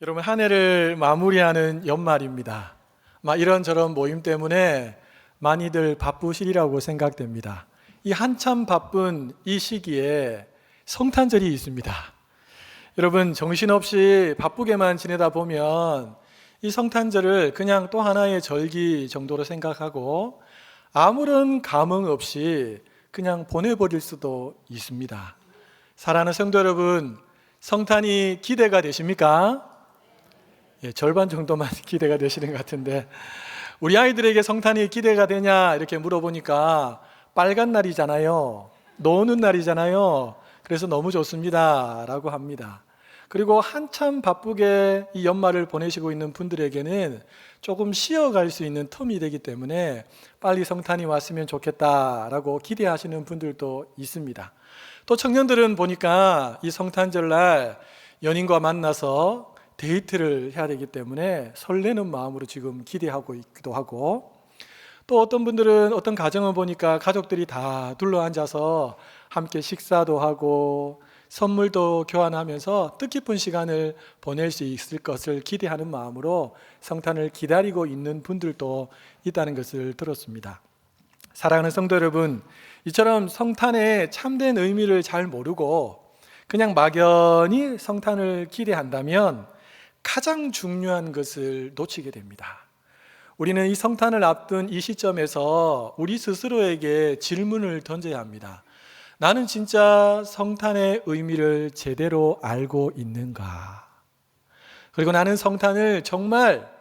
여러분, 한 해를 마무리하는 연말입니다. 이런저런 모임 때문에 많이들 바쁘시리라고 생각됩니다. 이 한참 바쁜 이 시기에 성탄절이 있습니다. 여러분, 정신없이 바쁘게만 지내다 보면 이 성탄절을 그냥 또 하나의 절기 정도로 생각하고 아무런 감흥 없이 그냥 보내버릴 수도 있습니다. 사랑하는 성도 여러분, 성탄이 기대가 되십니까? 절반 정도만 기대가 되시는 것 같은데, 우리 아이들에게 성탄이 기대가 되냐 이렇게 물어보니까 빨간 날이잖아요, 노는 날이잖아요, 그래서 너무 좋습니다 라고 합니다. 그리고 한참 바쁘게 이 연말을 보내시고 있는 분들에게는 조금 쉬어갈 수 있는 텀이 되기 때문에 빨리 성탄이 왔으면 좋겠다라고 기대하시는 분들도 있습니다. 또 청년들은 보니까 이 성탄절날 연인과 만나서 데이트를 해야 되기 때문에 설레는 마음으로 지금 기대하고 있기도 하고, 또 어떤 분들은, 어떤 가정은 보니까 가족들이 다 둘러앉아서 함께 식사도 하고 선물도 교환하면서 뜻깊은 시간을 보낼 수 있을 것을 기대하는 마음으로 성탄을 기다리고 있는 분들도 있다는 것을 들었습니다. 사랑하는 성도 여러분, 이처럼 성탄의 참된 의미를 잘 모르고 그냥 막연히 성탄을 기대한다면 가장 중요한 것을 놓치게 됩니다. 우리는 이 성탄을 앞둔 이 시점에서 우리 스스로에게 질문을 던져야 합니다. 나는 진짜 성탄의 의미를 제대로 알고 있는가? 그리고 나는 성탄을 정말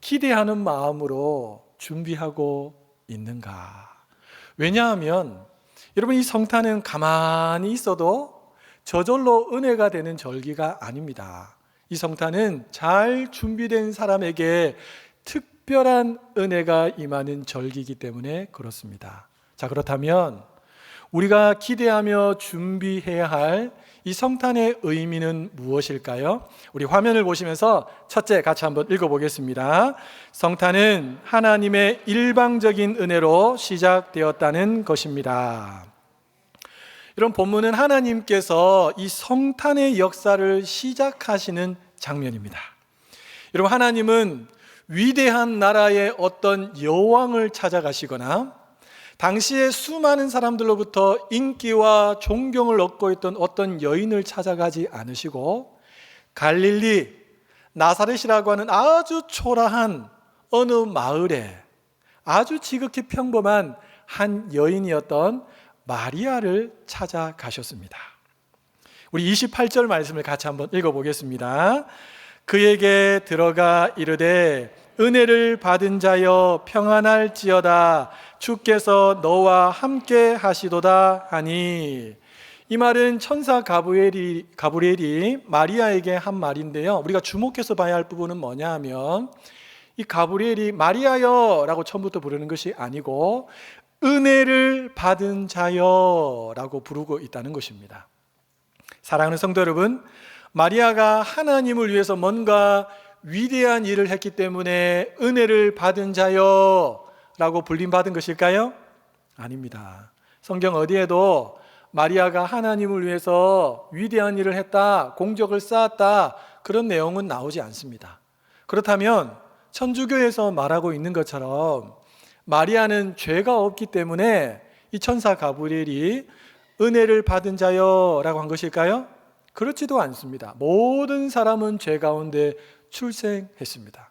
기대하는 마음으로 준비하고 있는가? 왜냐하면 여러분, 이 성탄은 가만히 있어도 저절로 은혜가 되는 절기가 아닙니다. 이 성탄은 잘 준비된 사람에게 특별한 은혜가 임하는 절기이기 때문에 그렇습니다. 자, 그렇다면 우리가 기대하며 준비해야 할 이 성탄의 의미는 무엇일까요? 우리 화면을 보시면서 첫째 같이 한번 읽어보겠습니다. 성탄은 하나님의 일방적인 은혜로 시작되었다는 것입니다. 이런 본문은 하나님께서 이 성탄의 역사를 시작하시는 장면입니다. 여러분, 하나님은 위대한 나라의 어떤 여왕을 찾아가시거나 당시에 수많은 사람들로부터 인기와 존경을 얻고 있던 어떤 여인을 찾아가지 않으시고 갈릴리 나사렛이라고 하는 아주 초라한 어느 마을에 아주 지극히 평범한 한 여인이었던 마리아를 찾아가셨습니다. 우리 28절 말씀을 같이 한번 읽어보겠습니다. 그에게 들어가 이르되 은혜를 받은 자여 평안할지어다, 주께서 너와 함께 하시도다 하니. 이 말은 천사 가브리엘이 마리아에게 한 말인데요, 우리가 주목해서 봐야 할 부분은 뭐냐 하면 이 가브리엘이 마리아여 라고 처음부터 부르는 것이 아니고 은혜를 받은 자여 라고 부르고 있다는 것입니다. 사랑하는 성도 여러분, 마리아가 하나님을 위해서 뭔가 위대한 일을 했기 때문에 은혜를 받은 자여 라고 불림받은 것일까요? 아닙니다. 성경 어디에도 마리아가 하나님을 위해서 위대한 일을 했다, 공적을 쌓았다, 그런 내용은 나오지 않습니다. 그렇다면 천주교에서 말하고 있는 것처럼 마리아는 죄가 없기 때문에 이 천사 가브리엘이 은혜를 받은 자여 라고 한 것일까요? 그렇지도 않습니다. 모든 사람은 죄 가운데 출생했습니다.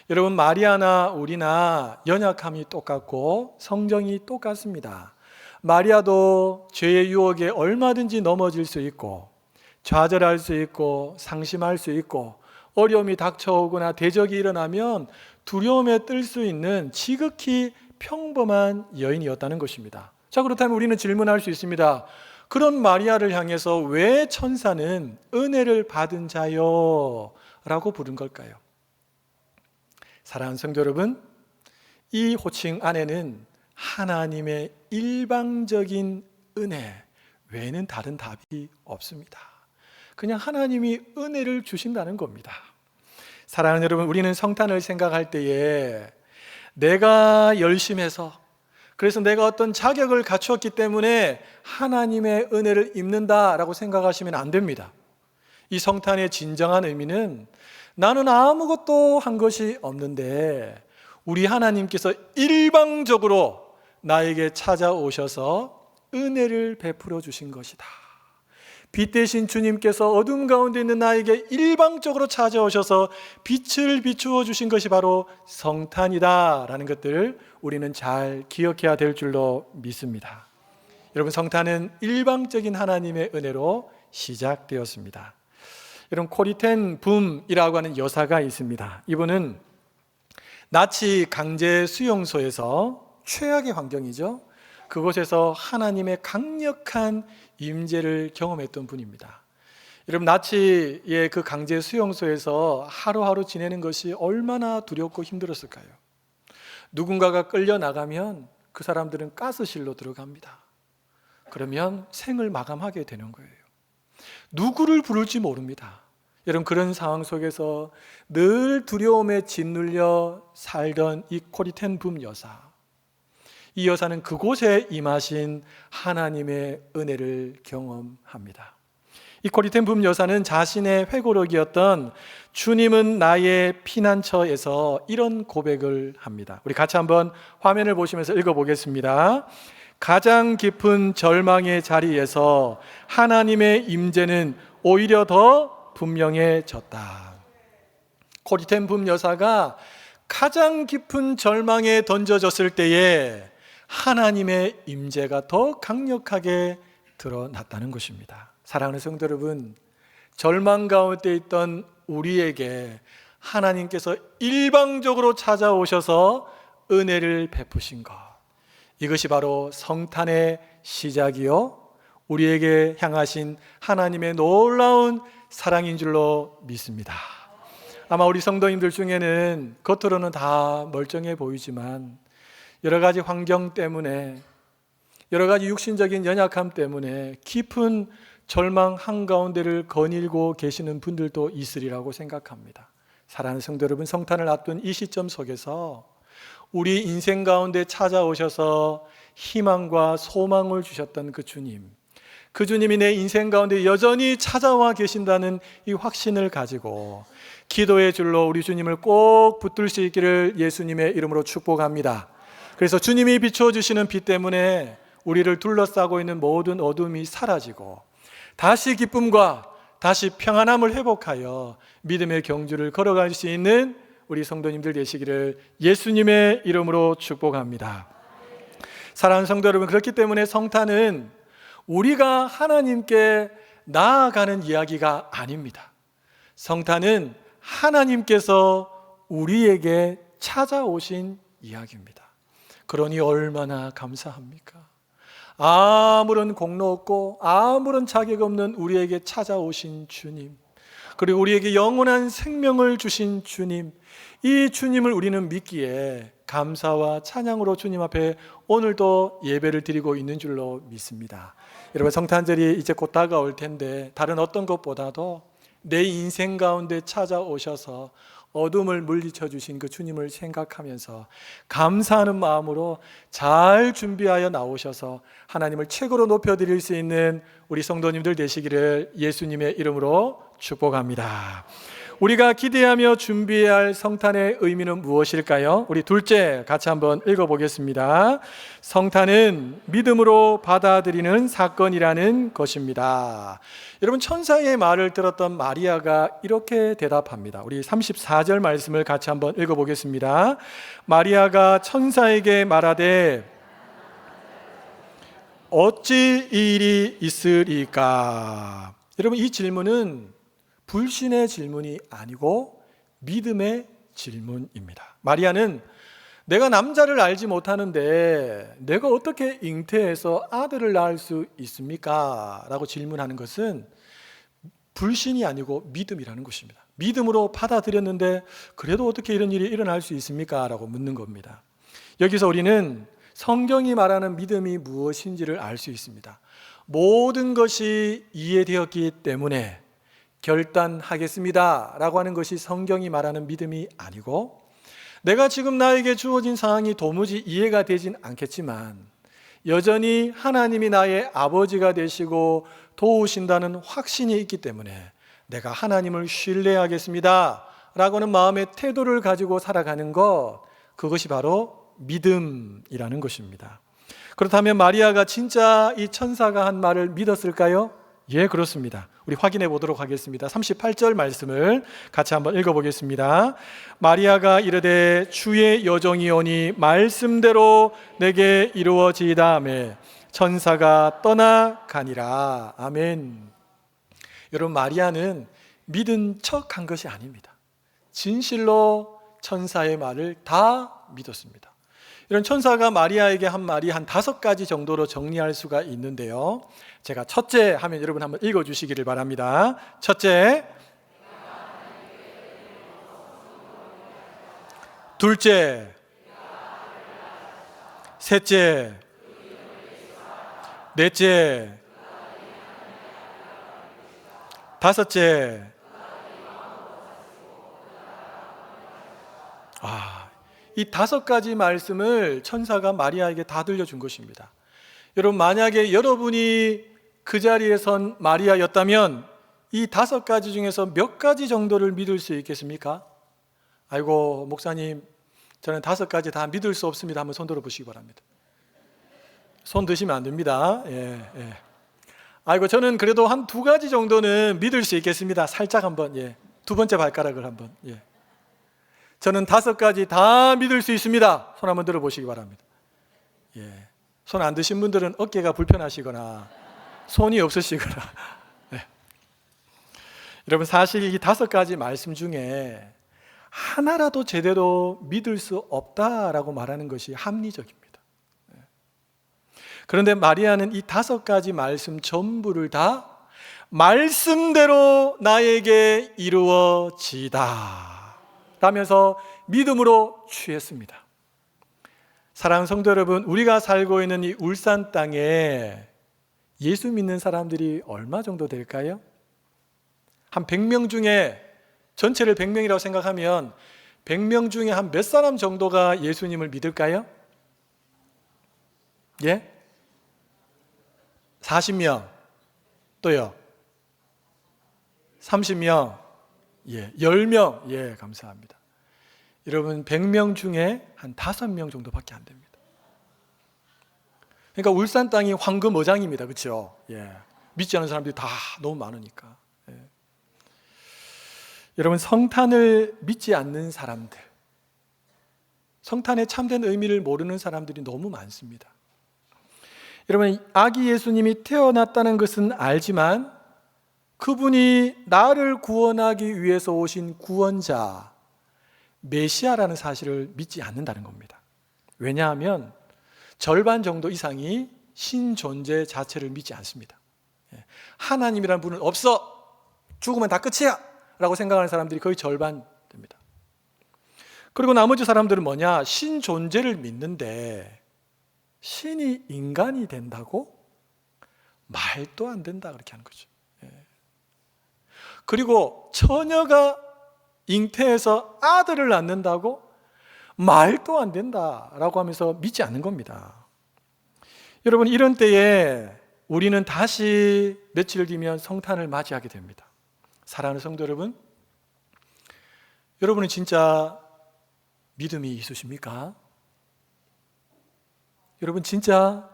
여러분, 마리아나 우리나 연약함이 똑같고 성정이 똑같습니다. 마리아도 죄의 유혹에 얼마든지 넘어질 수 있고 좌절할 수 있고 상심할 수 있고 어려움이 닥쳐오거나 대적이 일어나면 두려움에 뜰 수 있는 지극히 평범한 여인이었다는 것입니다. 자, 그렇다면 우리는 질문할 수 있습니다. 그런 마리아를 향해서 왜 천사는 은혜를 받은 자요 라고 부른 걸까요? 사랑하는 성도 여러분, 이 호칭 안에는 하나님의 일방적인 은혜 외에는 다른 답이 없습니다. 그냥 하나님이 은혜를 주신다는 겁니다. 사랑하는 여러분, 우리는 성탄을 생각할 때에 내가 열심히 해서, 그래서 내가 어떤 자격을 갖추었기 때문에 하나님의 은혜를 입는다라고 생각하시면 안 됩니다. 이 성탄의 진정한 의미는 나는 아무것도 한 것이 없는데 우리 하나님께서 일방적으로 나에게 찾아오셔서 은혜를 베풀어 주신 것이다. 빛 대신 주님께서 어둠 가운데 있는 나에게 일방적으로 찾아오셔서 빛을 비추어 주신 것이 바로 성탄이다 라는 것들을 우리는 잘 기억해야 될 줄로 믿습니다. 여러분, 성탄은 일방적인 하나님의 은혜로 시작되었습니다. 여러분, 코리텐 붐이라고 하는 여사가 있습니다. 이분은 나치 강제 수용소에서 최악의 환경이죠. 그곳에서 하나님의 강력한 임재를 경험했던 분입니다. 여러분, 나치의 그 강제 수용소에서 하루하루 지내는 것이 얼마나 두렵고 힘들었을까요? 누군가가 끌려 나가면 그 사람들은 가스실로 들어갑니다. 그러면 생을 마감하게 되는 거예요. 누구를 부를지 모릅니다. 여러분, 그런 상황 속에서 늘 두려움에 짓눌려 살던 이 코리텐 붐 여사, 이 여사는 그곳에 임하신 하나님의 은혜를 경험합니다. 이 코리텐 붐 여사는 자신의 회고록이었던 주님은 나의 피난처에서 이런 고백을 합니다. 우리 같이 한번 화면을 보시면서 읽어보겠습니다. 가장 깊은 절망의 자리에서 하나님의 임재는 오히려 더 분명해졌다. 코리텐 붐 여사가 가장 깊은 절망에 던져졌을 때에 하나님의 임재가 더 강력하게 드러났다는 것입니다. 사랑하는 성도 여러분, 절망 가운데 있던 우리에게 하나님께서 일방적으로 찾아오셔서 은혜를 베푸신 것, 이것이 바로 성탄의 시작이요 우리에게 향하신 하나님의 놀라운 사랑인 줄로 믿습니다. 아마 우리 성도님들 중에는 겉으로는 다 멀쩡해 보이지만 여러 가지 환경 때문에, 여러 가지 육신적인 연약함 때문에 깊은 절망 한가운데를 거닐고 계시는 분들도 있으리라고 생각합니다. 사랑하는 성도 여러분, 성탄을 앞둔 이 시점 속에서 우리 인생 가운데 찾아오셔서 희망과 소망을 주셨던 그 주님, 그 주님이 내 인생 가운데 여전히 찾아와 계신다는 이 확신을 가지고 기도의 줄로 우리 주님을 꼭 붙들 수 있기를 예수님의 이름으로 축복합니다. 그래서 주님이 비추어 주시는 빛 때문에 우리를 둘러싸고 있는 모든 어둠이 사라지고 다시 기쁨과 다시 평안함을 회복하여 믿음의 경주를 걸어갈 수 있는 우리 성도님들 되시기를 예수님의 이름으로 축복합니다. 사랑하는 성도 여러분, 그렇기 때문에 성탄은 우리가 하나님께 나아가는 이야기가 아닙니다. 성탄은 하나님께서 우리에게 찾아오신 이야기입니다. 그러니 얼마나 감사합니까? 아무런 공로 없고 아무런 자격 없는 우리에게 찾아오신 주님, 그리고 우리에게 영원한 생명을 주신 주님, 이 주님을 우리는 믿기에 감사와 찬양으로 주님 앞에 오늘도 예배를 드리고 있는 줄로 믿습니다. 여러분, 성탄절이 이제 곧 다가올 텐데 다른 어떤 것보다도 내 인생 가운데 찾아오셔서 어둠을 물리쳐 주신 그 주님을 생각하면서 감사하는 마음으로 잘 준비하여 나오셔서 하나님을 최고로 높여드릴 수 있는 우리 성도님들 되시기를 예수님의 이름으로 축복합니다. 우리가 기대하며 준비해야 할 성탄의 의미는 무엇일까요? 우리 둘째 같이 한번 읽어보겠습니다. 성탄은 믿음으로 받아들이는 사건이라는 것입니다. 여러분, 천사의 말을 들었던 마리아가 이렇게 대답합니다. 우리 34절 말씀을 같이 한번 읽어보겠습니다. 마리아가 천사에게 말하되 어찌 이 일이 있으리까? 여러분, 이 질문은 불신의 질문이 아니고 믿음의 질문입니다. 마리아는 내가 남자를 알지 못하는데 내가 어떻게 잉태해서 아들을 낳을 수 있습니까? 라고 질문하는 것은 불신이 아니고 믿음이라는 것입니다. 믿음으로 받아들였는데 그래도 어떻게 이런 일이 일어날 수 있습니까? 라고 묻는 겁니다. 여기서 우리는 성경이 말하는 믿음이 무엇인지를 알 수 있습니다. 모든 것이 이해되었기 때문에 결단하겠습니다 라고 하는 것이 성경이 말하는 믿음이 아니고, 내가 지금 나에게 주어진 상황이 도무지 이해가 되진 않겠지만 여전히 하나님이 나의 아버지가 되시고 도우신다는 확신이 있기 때문에 내가 하나님을 신뢰하겠습니다 라고는 마음의 태도를 가지고 살아가는 것, 그것이 바로 믿음이라는 것입니다. 그렇다면 마리아가 진짜 이 천사가 한 말을 믿었을까요? 예, 그렇습니다. 우리 확인해 보도록 하겠습니다. 38절 말씀을 같이 한번 읽어보겠습니다. 마리아가 이르되 주의 여종이오니 말씀대로 내게 이루어지이다매 천사가 떠나가니라. 아멘. 여러분, 마리아는 믿은 척한 것이 아닙니다. 진실로 천사의 말을 다 믿었습니다. 이런 천사가 마리아에게 한 말이 한 5가지 정도로 정리할 수가 있는데요. 제가 첫째 하면 여러분 한번 읽어주시기를 바랍니다. 첫째, 둘째, 셋째, 넷째, 다섯째. 이 5가지 말씀을 천사가 마리아에게 다 들려준 것입니다. 여러분, 만약에 여러분이 그 자리에 선 마리아였다면 이 5가지 중에서 몇 가지 정도를 믿을 수 있겠습니까? 아이고, 목사님, 저는 5가지 다 믿을 수 없습니다. 한번 손 들어보시기 바랍니다. 손 드시면 안 됩니다. 예. 아이고, 저는 그래도 한 2가지 정도는 믿을 수 있겠습니다. 살짝 한번, 두 번째 발가락을 한번, 저는 5가지 다 믿을 수 있습니다. 손 한번 들어보시기 바랍니다. 손 안 드신 분들은 어깨가 불편하시거나 손이 없으시거나. 여러분, 사실 이 5가지 말씀 중에 하나라도 제대로 믿을 수 없다라고 말하는 것이 합리적입니다. 그런데 마리아는 이 5가지 말씀 전부를 다 말씀대로 나에게 이루어지다 라면서 믿음으로 취했습니다. 사랑하는 성도 여러분, 우리가 살고 있는 이 울산 땅에 예수 믿는 사람들이 얼마 정도 될까요? 한 100명 중에, 전체를 100명이라고 생각하면 100명 중에 한 몇 사람 정도가 예수님을 믿을까요? 40명. 또요? 30명. 10명. 감사합니다. 여러분, 100명 중에 한 5명 정도밖에 안 됩니다. 그러니까 울산 땅이 황금어장입니다. 그렇죠? 믿지 않는 사람들이 다 너무 많으니까. 여러분, 성탄을 믿지 않는 사람들, 성탄의 참된 의미를 모르는 사람들이 너무 많습니다. 여러분, 아기 예수님이 태어났다는 것은 알지만 그분이 나를 구원하기 위해서 오신 구원자, 메시아라는 사실을 믿지 않는다는 겁니다. 왜냐하면 절반 정도 이상이 신존재 자체를 믿지 않습니다. 하나님이라는 분은 없어, 죽으면 다 끝이야 라고 생각하는 사람들이 거의 절반 됩니다. 그리고 나머지 사람들은 뭐냐? 신존재를 믿는데 신이 인간이 된다고? 말도 안 된다, 그렇게 하는 거죠. 그리고 처녀가 잉태해서 아들을 낳는다고? 말도 안 된다라고 하면서 믿지 않는 겁니다. 여러분, 이런 때에 우리는 다시 며칠 뒤면 성탄을 맞이하게 됩니다. 사랑하는 성도 여러분, 여러분은 진짜 믿음이 있으십니까? 여러분, 진짜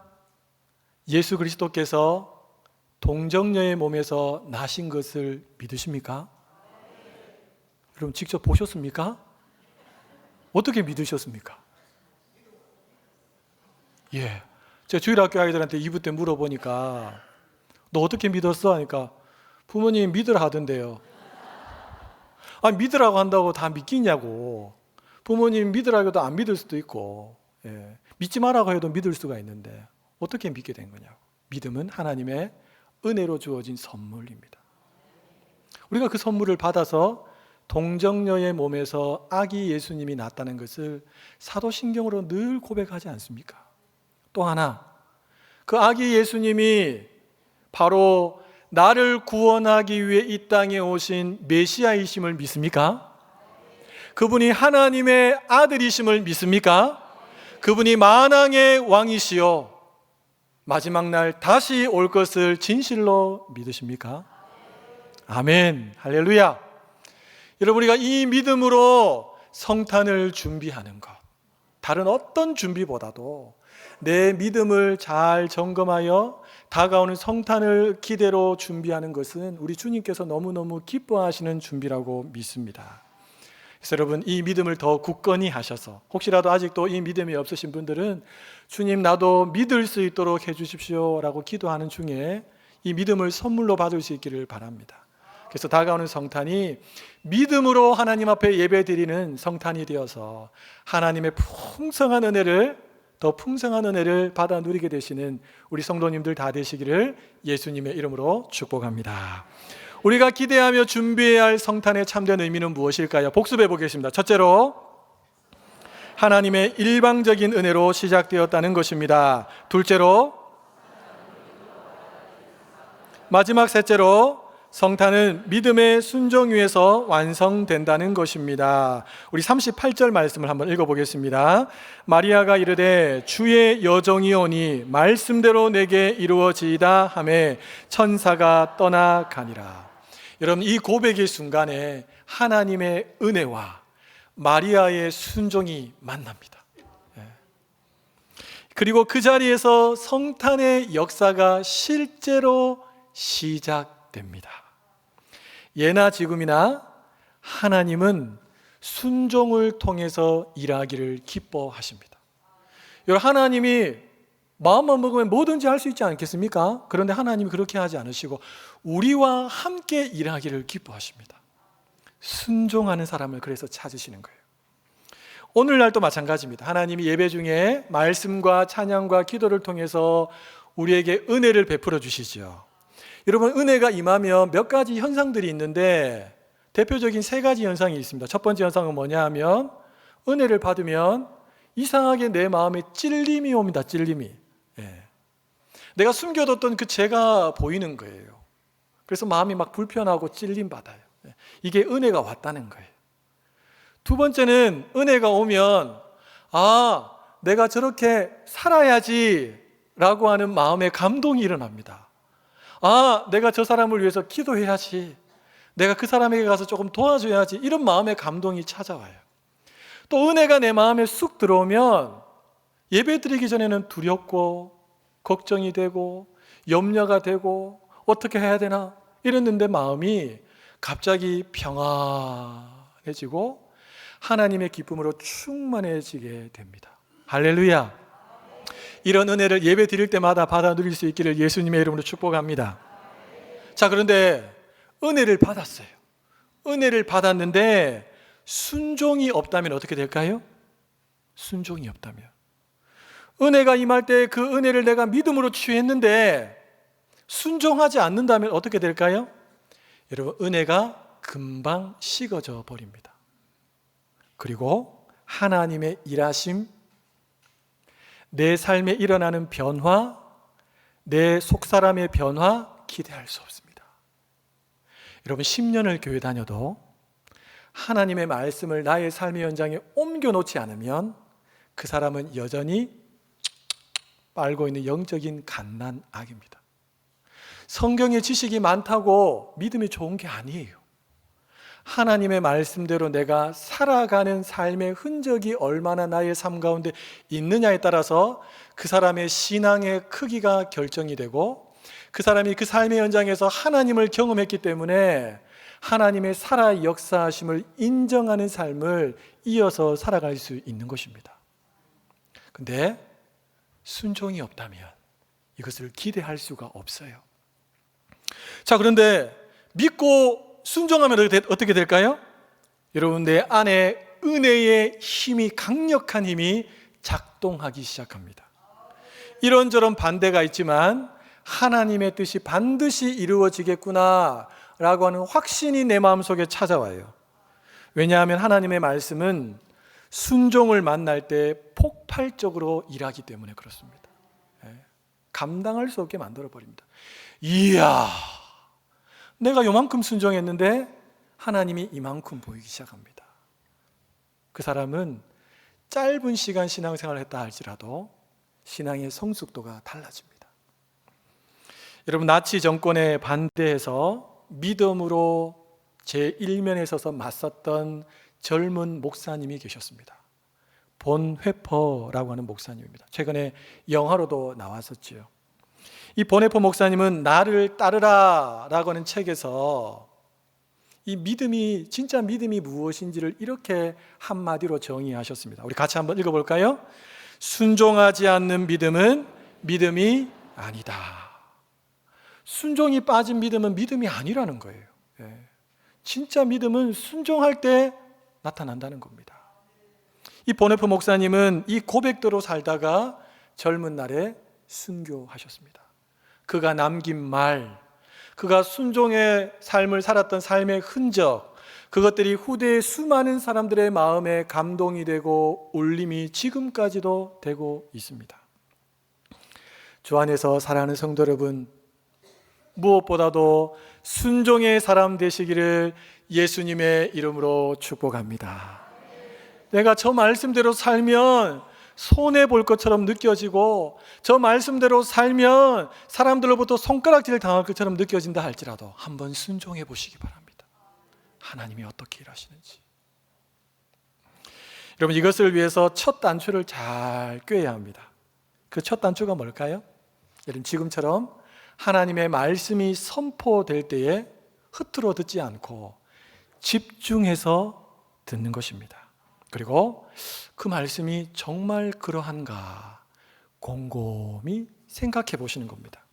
예수 그리스도께서 동정녀의 몸에서 나신 것을 믿으십니까? 여러분, 직접 보셨습니까? 어떻게 믿으셨습니까? 제가 주일학교 아이들한테 2부 때 물어보니까 너 어떻게 믿었어? 하니까 부모님 믿으라 하던데요. 믿으라고 한다고 다 믿기냐고. 부모님 믿으라고 해도 안 믿을 수도 있고, 믿지 마라고 해도 믿을 수가 있는데 어떻게 믿게 된 거냐고. 믿음은 하나님의 은혜로 주어진 선물입니다. 우리가 그 선물을 받아서 동정녀의 몸에서 아기 예수님이 났다는 것을 사도신경으로 늘 고백하지 않습니까? 또 하나, 그 아기 예수님이 바로 나를 구원하기 위해 이 땅에 오신 메시아이심을 믿습니까? 그분이 하나님의 아들이심을 믿습니까? 그분이 만왕의 왕이시요 마지막 날 다시 올 것을 진실로 믿으십니까? 아멘, 할렐루야. 여러분, 우리가 이 믿음으로 성탄을 준비하는 것, 다른 어떤 준비보다도 내 믿음을 잘 점검하여 다가오는 성탄을 기대로 준비하는 것은 우리 주님께서 너무너무 기뻐하시는 준비라고 믿습니다. 그래서 여러분, 이 믿음을 더 굳건히 하셔서, 혹시라도 아직도 이 믿음이 없으신 분들은 주님, 나도 믿을 수 있도록 해주십시오 라고 기도하는 중에 이 믿음을 선물로 받을 수 있기를 바랍니다. 그래서 다가오는 성탄이 믿음으로 하나님 앞에 예배드리는 성탄이 되어서 하나님의 풍성한 은혜를, 더 풍성한 은혜를 받아 누리게 되시는 우리 성도님들 다 되시기를 예수님의 이름으로 축복합니다. 우리가 기대하며 준비해야 할 성탄의 참된 의미는 무엇일까요? 복습해 보겠습니다. 첫째로, 하나님의 일방적인 은혜로 시작되었다는 것입니다. 둘째로, 마지막 셋째로, 성탄은 믿음의 순종 위에서 완성된다는 것입니다. 우리 38절 말씀을 한번 읽어보겠습니다. 마리아가 이르되 주의 여정이오니 말씀대로 내게 이루어지이다 하매 천사가 떠나가니라. 여러분, 이 고백의 순간에 하나님의 은혜와 마리아의 순종이 만납니다. 그리고 그 자리에서 성탄의 역사가 실제로 시작됩니다. 예나 지금이나 하나님은 순종을 통해서 일하기를 기뻐하십니다. 여러분, 하나님이 마음만 먹으면 뭐든지 할 수 있지 않겠습니까? 그런데 하나님이 그렇게 하지 않으시고 우리와 함께 일하기를 기뻐하십니다. 순종하는 사람을 그래서 찾으시는 거예요. 오늘날도 마찬가지입니다. 하나님이 예배 중에 말씀과 찬양과 기도를 통해서 우리에게 은혜를 베풀어 주시죠. 여러분, 은혜가 임하면 몇 가지 현상들이 있는데 대표적인 세 가지 현상이 있습니다. 첫 번째 현상은 뭐냐 하면 은혜를 받으면 이상하게 내 마음에 찔림이 옵니다. 찔림이. 내가 숨겨뒀던 그 죄가 보이는 거예요. 그래서 마음이 막 불편하고 찔림 받아요. 이게 은혜가 왔다는 거예요. 두 번째는 은혜가 오면 내가 저렇게 살아야지 라고 하는 마음의 감동이 일어납니다. 내가 저 사람을 위해서 기도해야지, 내가 그 사람에게 가서 조금 도와줘야지, 이런 마음의 감동이 찾아와요. 또 은혜가 내 마음에 쑥 들어오면 예배 드리기 전에는 두렵고 걱정이 되고 염려가 되고 어떻게 해야 되나 이랬는데 마음이 갑자기 평안해지고 하나님의 기쁨으로 충만해지게 됩니다. 할렐루야. 이런 은혜를 예배 드릴 때마다 받아 누릴 수 있기를 예수님의 이름으로 축복합니다. 자, 그런데 은혜를 받았어요. 은혜를 받았는데 순종이 없다면 어떻게 될까요? 순종이 없다면, 은혜가 임할 때 그 은혜를 내가 믿음으로 취했는데 순종하지 않는다면 어떻게 될까요? 여러분, 은혜가 금방 식어져 버립니다. 그리고 하나님의 일하심, 내 삶에 일어나는 변화, 내 속사람의 변화 기대할 수 없습니다. 여러분, 10년을 교회 다녀도 하나님의 말씀을 나의 삶의 현장에 옮겨놓지 않으면 그 사람은 여전히 빨고 있는 영적인 갓난아기입니다. 성경의 지식이 많다고 믿음이 좋은 게 아니에요. 하나님의 말씀대로 내가 살아가는 삶의 흔적이 얼마나 나의 삶 가운데 있느냐에 따라서 그 사람의 신앙의 크기가 결정이 되고, 그 사람이 그 삶의 현장에서 하나님을 경험했기 때문에 하나님의 살아 역사하심을 인정하는 삶을 이어서 살아갈 수 있는 것입니다. 근데 순종이 없다면 이것을 기대할 수가 없어요. 자, 그런데 믿고 순종하면 어떻게 될까요? 여러분, 내 안에 은혜의 힘이, 강력한 힘이 작동하기 시작합니다. 이런저런 반대가 있지만 하나님의 뜻이 반드시 이루어지겠구나 라고 하는 확신이 내 마음속에 찾아와요. 왜냐하면 하나님의 말씀은 순종을 만날 때 폭발적으로 일하기 때문에 그렇습니다. 감당할 수 없게 만들어버립니다. 이야, 내가 요만큼 순종했는데 하나님이 이만큼 보이기 시작합니다. 그 사람은 짧은 시간 신앙생활을 했다 할지라도 신앙의 성숙도가 달라집니다. 여러분, 나치 정권에 반대해서 믿음으로 제1면에 서서 맞섰던 젊은 목사님이 계셨습니다. 본 회퍼라고 하는 목사님입니다. 최근에 영화로도 나왔었지요. 이 본 회퍼 목사님은 나를 따르라 라고 하는 책에서 이 믿음이, 진짜 믿음이 무엇인지를 이렇게 한마디로 정의하셨습니다. 우리 같이 한번 읽어볼까요? 순종하지 않는 믿음은 믿음이 아니다. 순종이 빠진 믿음은 믿음이 아니라는 거예요. 진짜 믿음은 순종할 때 나타난다는 겁니다. 이 보네프 목사님은 이 고백대로 살다가 젊은 날에 순교하셨습니다. 그가 남긴 말, 그가 순종의 삶을 살았던 삶의 흔적, 그것들이 후대의 수많은 사람들의 마음에 감동이 되고 울림이 지금까지도 되고 있습니다. 주 안에서 사랑하는 성도 여러분, 무엇보다도 순종의 사람 되시기를 예수님의 이름으로 축복합니다. 내가 저 말씀대로 살면 손해볼 것처럼 느껴지고, 저 말씀대로 살면 사람들로부터 손가락질 당할 것처럼 느껴진다 할지라도 한번 순종해 보시기 바랍니다. 하나님이 어떻게 일하시는지. 여러분, 이것을 위해서 첫 단추를 잘 꿰야 합니다. 그 첫 단추가 뭘까요? 여러분, 지금처럼 하나님의 말씀이 선포될 때에 흐트러 듣지 않고 집중해서 듣는 것입니다. 그리고 그 말씀이 정말 그러한가 곰곰이 생각해 보시는 겁니다.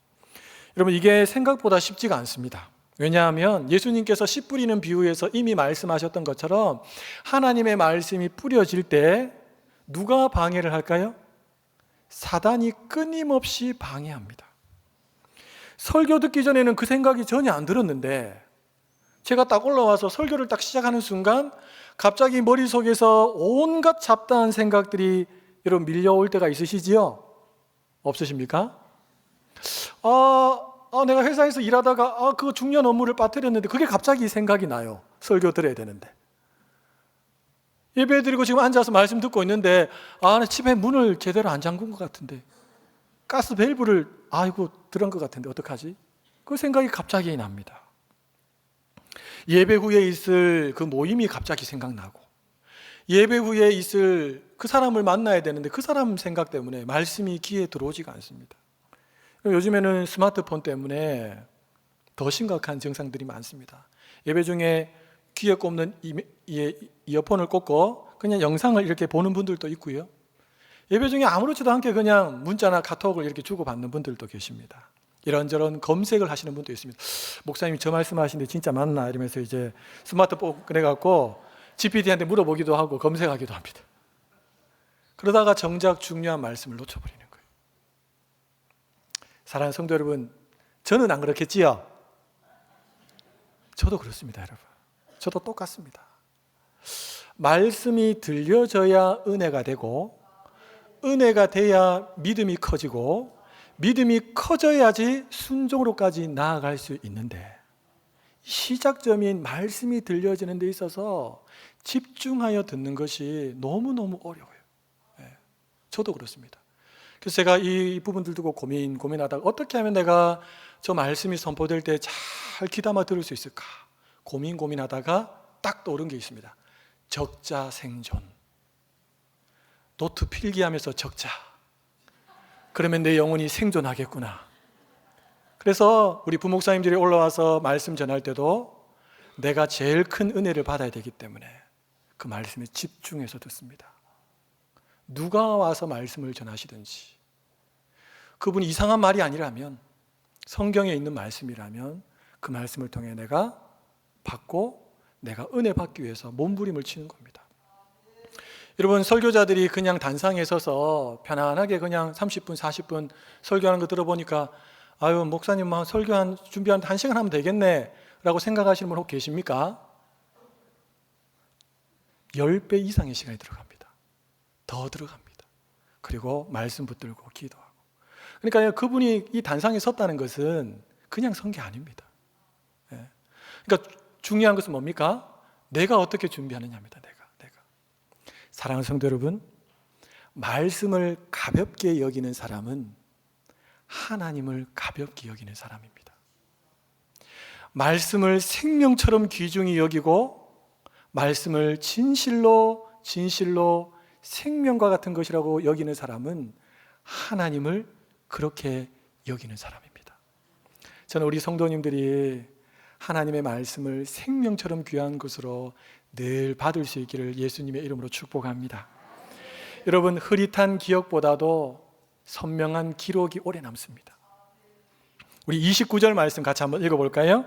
여러분, 이게 생각보다 쉽지가 않습니다. 왜냐하면 예수님께서 씨 뿌리는 비유에서 이미 말씀하셨던 것처럼 하나님의 말씀이 뿌려질 때 누가 방해를 할까요? 사단이 끊임없이 방해합니다. 설교 듣기 전에는 그 생각이 전혀 안 들었는데 제가 딱 올라와서 설교를 딱 시작하는 순간 갑자기 머릿속에서 온갖 잡다한 생각들이 여러분 밀려올 때가 있으시지요? 없으십니까? 내가 회사에서 일하다가 그 중요한 업무를 빠뜨렸는데 그게 갑자기 생각이 나요. 설교 들어야 되는데. 예배 드리고 지금 앉아서 말씀 듣고 있는데 나 집에 문을 제대로 안 잠근 것 같은데, 가스 밸브를 들은 것 같은데 어떡하지? 그 생각이 갑자기 납니다. 예배 후에 있을 그 모임이 갑자기 생각나고, 예배 후에 있을 그 사람을 만나야 되는데 그 사람 생각 때문에 말씀이 귀에 들어오지가 않습니다. 요즘에는 스마트폰 때문에 더 심각한 증상들이 많습니다. 예배 중에 귀에 꼽는 이어폰을 꽂고 그냥 영상을 이렇게 보는 분들도 있고요. 예배 중에 아무렇지도 않게 그냥 문자나 카톡을 이렇게 주고받는 분들도 계십니다. 이런저런 검색을 하시는 분도 있습니다. 목사님이 저 말씀하시는데 진짜 맞나? 이러면서 이제 스마트폰 꺼내갖고 GPT한테 물어보기도 하고 검색하기도 합니다. 그러다가 정작 중요한 말씀을 놓쳐버리는 거예요. 사랑하는 성도 여러분, 저는 안 그렇겠지요? 저도 그렇습니다, 여러분. 저도 똑같습니다. 말씀이 들려져야 은혜가 되고, 은혜가 돼야 믿음이 커지고, 믿음이 커져야지 순종으로까지 나아갈 수 있는데, 시작점인 말씀이 들려지는 데 있어서 집중하여 듣는 것이 너무너무 어려워요. 저도 그렇습니다. 그래서 제가 이 부분들 두고 고민하다가 어떻게 하면 내가 저 말씀이 선포될 때 잘 귀담아 들을 수 있을까 고민하다가 딱 떠오른 게 있습니다. 적자 생존. 노트 필기하면서 적자. 그러면 내 영혼이 생존하겠구나. 그래서 우리 부목사님들이 올라와서 말씀 전할 때도 내가 제일 큰 은혜를 받아야 되기 때문에 그 말씀에 집중해서 듣습니다. 누가 와서 말씀을 전하시든지 그분이 이상한 말이 아니라면, 성경에 있는 말씀이라면 그 말씀을 통해 내가 받고 내가 은혜 받기 위해서 몸부림을 치는 겁니다. 여러분, 설교자들이 그냥 단상에 서서 편안하게 그냥 30분, 40분 설교하는 거 들어보니까 목사님 설교 준비한 1시간 하면 되겠네 라고 생각하시는 분 혹 계십니까? 10배 이상의 시간이 들어갑니다. 더 들어갑니다. 그리고 말씀 붙들고 기도하고. 그러니까 그분이 이 단상에 섰다는 것은 그냥 선 게 아닙니다. 그러니까 중요한 것은 뭡니까? 내가 어떻게 준비하느냐입니다. 내가. 사랑하는 성도 여러분, 말씀을 가볍게 여기는 사람은 하나님을 가볍게 여기는 사람입니다. 말씀을 생명처럼 귀중히 여기고 말씀을 진실로 생명과 같은 것이라고 여기는 사람은 하나님을 그렇게 여기는 사람입니다. 저는 우리 성도님들이 하나님의 말씀을 생명처럼 귀한 것으로 늘 받을 수 있기를 예수님의 이름으로 축복합니다. 여러분, 흐릿한 기억보다도 선명한 기록이 오래 남습니다. 우리 29절 말씀 같이 한번 읽어볼까요?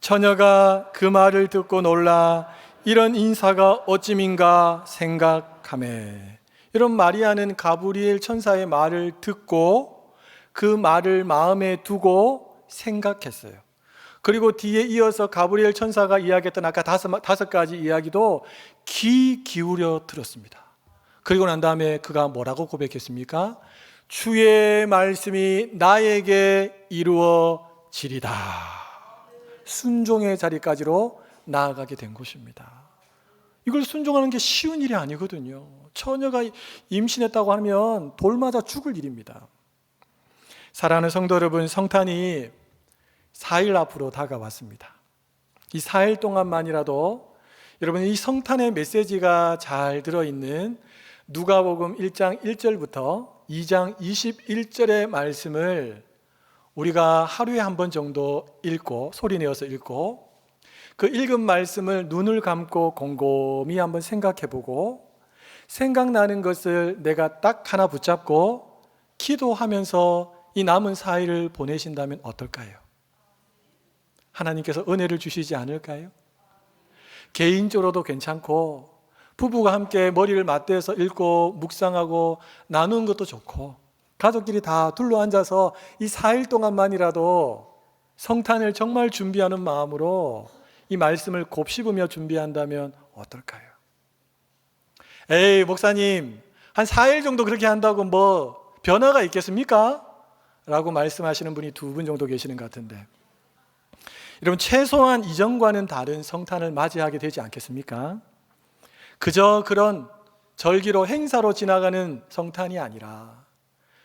처녀가 그 말을 듣고 놀라 이런 인사가 어찌민가 생각하매. 이런 마리아는 가브리엘 천사의 말을 듣고 그 말을 마음에 두고 생각했어요. 그리고 뒤에 이어서 가브리엘 천사가 이야기했던 아까 다섯 가지 이야기도 귀 기울여 들었습니다. 그리고 난 다음에 그가 뭐라고 고백했습니까? 주의 말씀이 나에게 이루어지리다. 순종의 자리까지로 나아가게 된 것입니다. 이걸 순종하는 게 쉬운 일이 아니거든요. 처녀가 임신했다고 하면 돌 맞아 죽을 일입니다. 사랑하는 성도 여러분, 성탄이 4일 앞으로 다가왔습니다. 이 4일 동안만이라도 여러분, 이 성탄의 메시지가 잘 들어있는 누가복음 1장 1절부터 2장 21절의 말씀을 우리가 하루에 한 번 정도 읽고, 소리내어서 읽고, 그 읽은 말씀을 눈을 감고 곰곰이 한번 생각해보고, 생각나는 것을 내가 딱 하나 붙잡고 기도하면서 이 남은 4일을 보내신다면 어떨까요? 하나님께서 은혜를 주시지 않을까요? 개인적으로도 괜찮고, 부부가 함께 머리를 맞대서 읽고 묵상하고 나누는 것도 좋고, 가족끼리 다 둘러앉아서 이 4일 동안만이라도 성탄을 정말 준비하는 마음으로 이 말씀을 곱씹으며 준비한다면 어떨까요? 에이, 목사님, 한 4일 정도 그렇게 한다고 뭐 변화가 있겠습니까? 라고 말씀하시는 분이 2분 정도 계시는 것 같은데, 여러분, 최소한 이전과는 다른 성탄을 맞이하게 되지 않겠습니까? 그저 그런 절기로 행사로 지나가는 성탄이 아니라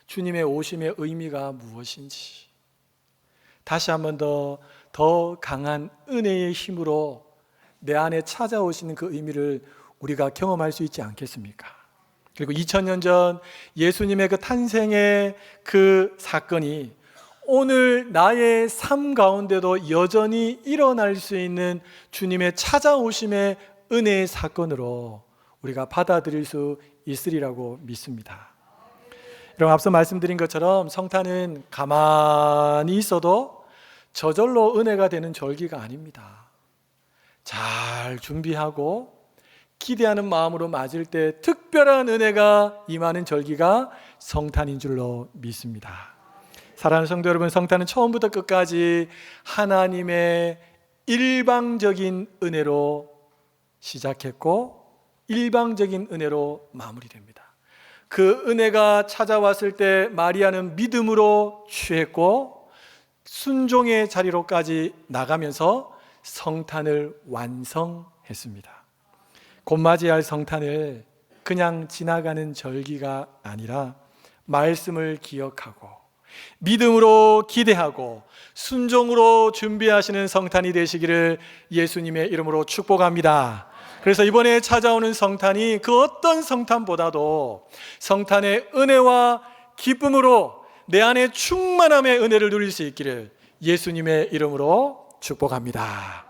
주님의 오심의 의미가 무엇인지 다시 한 번 더 강한 은혜의 힘으로 내 안에 찾아오시는 그 의미를 우리가 경험할 수 있지 않겠습니까? 그리고 2000년 전 예수님의 그 탄생의 그 사건이 오늘 나의 삶 가운데도 여전히 일어날 수 있는 주님의 찾아오심의 은혜의 사건으로 우리가 받아들일 수 있으리라고 믿습니다. 여러분, 앞서 말씀드린 것처럼 성탄은 가만히 있어도 저절로 은혜가 되는 절기가 아닙니다. 잘 준비하고 기대하는 마음으로 맞을 때 특별한 은혜가 임하는 절기가 성탄인 줄로 믿습니다. 사랑하는 성도 여러분, 성탄은 처음부터 끝까지 하나님의 일방적인 은혜로 시작했고 일방적인 은혜로 마무리됩니다. 그 은혜가 찾아왔을 때 마리아는 믿음으로 취했고 순종의 자리로까지 나가면서 성탄을 완성했습니다. 곧 맞이할 성탄을 그냥 지나가는 절기가 아니라 말씀을 기억하고 믿음으로 기대하고 순종으로 준비하시는 성탄이 되시기를 예수님의 이름으로 축복합니다. 그래서 이번에 찾아오는 성탄이 그 어떤 성탄보다도 성탄의 은혜와 기쁨으로 내 안에 충만함의 은혜를 누릴 수 있기를 예수님의 이름으로 축복합니다.